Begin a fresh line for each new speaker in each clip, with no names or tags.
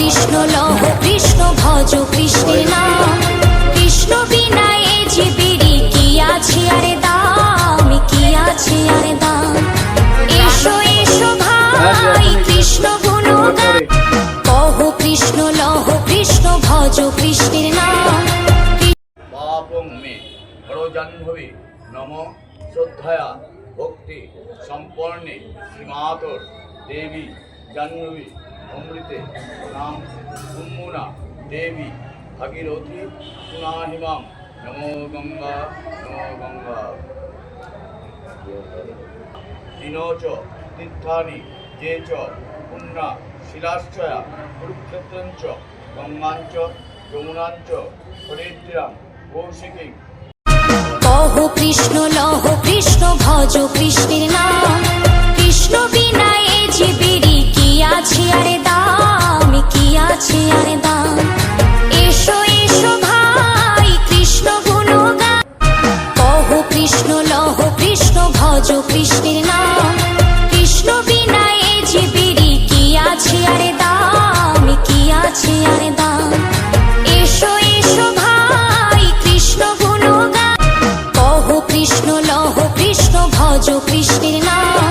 কৃষ্ণ লহ কৃষ্ণ ভজ কৃষ্ণের নাম। কৃষ্ণ বিনা এ জীবেরই কি আছে আরে দাম, কি আছে আরে দাম। এসো এসো ভাই কৃষ্ণ গুণগান, কহ কৃষ্ণ লহ কৃষ্ণ ভজ কৃষ্ণের নাম।
পাপং মে হরো জাহ্নবী নম শ্রদ্ধয়া ভক্তি সম্পর্ণে শ্রীমাতর দেবী জাহ্নবী অমৃতে নাম কুম্মুনা দেবী ভাগীরথী পুনাহিমাম নমো গঙ্গা নমো গঙ্গা। তিনোচ তীর্থানি যে চ পুণ্যা শিলাশ্চয়া কুরুক্ষেত্রঞ্চ গঙ্গাঞ্চ যমুনাঞ্চ হরিদ্রাম কৌশিকী।
কহ কৃষ্ণ লহ কৃষ্ণ ভজ কৃষ্ণের নাম। কৃষ্ণ বিনা এ জীবেরই কি আছে আরে দাম, কি আছে আরে দাম। এসো এসো ভাই কৃষ্ণ গুণগান, কহ কৃষ্ণ লহ কৃষ্ণ ভজ কৃষ্ণের নাম। কৃষ্ণ বিনা এ জীবেরই কি আছে আরে দাম, কি আছে আরে দাম। এসো এসো ভাই কৃষ্ণ গুণগান, কহ কৃষ্ণ লহ কৃষ্ণ ভজ কৃষ্ণের নাম।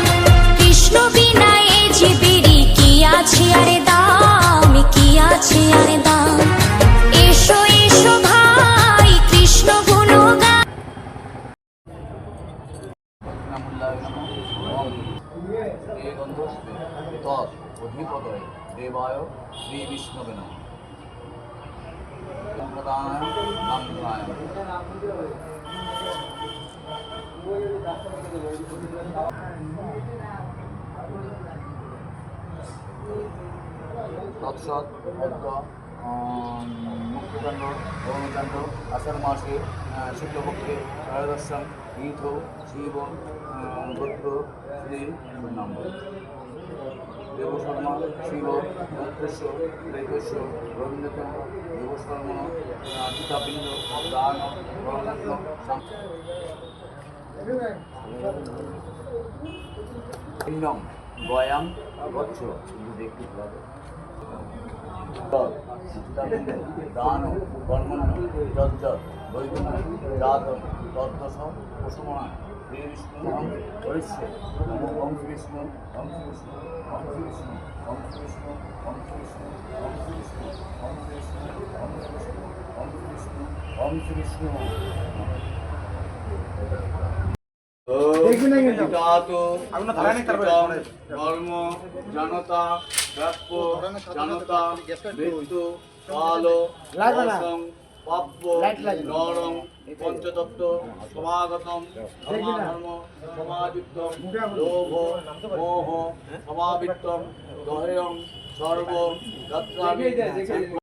কৃষ্ণ বিনা এ জীবেরই কি আছে আরে দাম, কি আছে আরে দাম। এসো এসো ভাই কৃষ্ণ গুণগান।
অধিপদয় দেবায় শ্রী বিষ্ণবে নমঃ। প্রদানায় নামধনায় তৎসৎ মুক্তিকাণ্ড ধর্মকাণ্ড আষাঢ় মাসে শুক্লপক্ষে ত্রয়োদশম তীর্থ শিব গোত্র শ্রী নাম দেবশর্মা শিব দত্তেশ্ব রেতস্য রবীন্দ্রচন্দ্র দেবশর্মণ চিতাপিণ্ড দান বর্ণাত্ম পিণ্ডম গয়াম গচ্ছ দেখতে দান কর্মণ্য যজ্জ বৈকুণ্ঠ জাতম তদ্দশ পশুমনা শ্রী বিষ্ণু হরিষ্যে নমো ওম শ্রী বিষ্ণু ওম শ্রী বিষ্ণু ওম শ্রী বিষ্ণু ওম শ্রী বিষ্ণু ওম শ্রী বিষ্ণু ওম শ্রী বিষ্ণু ওম শ্রী বিষ্ণু ওম শ্রী বিষ্ণু ওম শ্রী বিষ্ণু ওম শ্রী বিষ্ণু। কর্ম জানতা ব্যাপ্য জানতা মৃত্যু কাল পাপ্য নরং পঞ্চতত্ত্ব সমাগতম ধর্ম সমাযুক্ত লোভ মোহ সমাবৃত্তম দহেয়ং সর্ব যাত্রামি